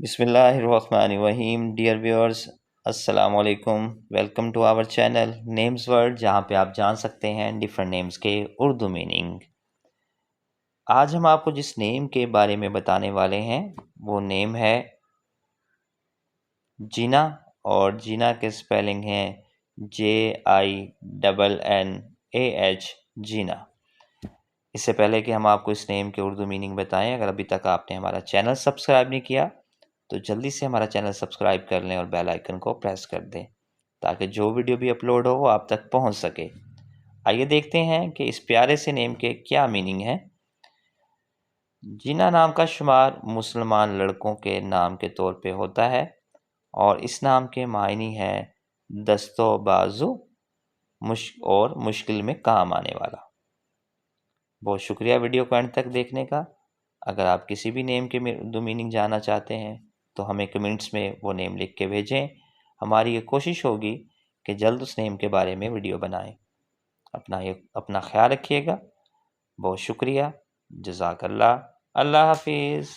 بسم اللہ الرحمن الرحیم ڈیئر ویورز، السلام علیکم۔ Welcome to our channel Names World, جہاں پہ آپ جان سکتے ہیں ڈیفرنٹ نیمز کے اردو میننگ۔ آج ہم آپ کو جس نیم کے بارے میں بتانے والے ہیں وہ نیم ہے جینا، اور جینا کے سپیلنگ ہیں JINNAH، جینا۔ اس سے پہلے کہ ہم آپ کو اس نیم کے اردو میننگ بتائیں، اگر ابھی تک آپ نے ہمارا چینل سبسکرائب نہیں کیا تو جلدی سے ہمارا چینل سبسکرائب کر لیں اور بیل آئیکن کو پریس کر دیں تاکہ جو ویڈیو بھی اپلوڈ ہو وہ آپ تک پہنچ سکے۔ آئیے دیکھتے ہیں کہ اس پیارے سے نیم کے کیا میننگ ہے۔ جینا نام کا شمار مسلمان لڑکوں کے نام کے طور پہ ہوتا ہے، اور اس نام کے معنی ہے دست و بازو اور مشکل میں کام آنے والا۔ بہت شکریہ ویڈیو کو اینڈ تک دیکھنے کا۔ اگر آپ کسی بھی نیم کے اردو میننگ جاننا چاہتے ہیں تو ہمیں کمنٹس میں وہ نیم لکھ کے بھیجیں۔ ہماری یہ کوشش ہوگی کہ جلد اس نیم کے بارے میں ویڈیو بنائیں۔ اپنا خیال رکھیے گا۔ بہت شکریہ۔ جزاک اللہ۔ اللہ حافظ۔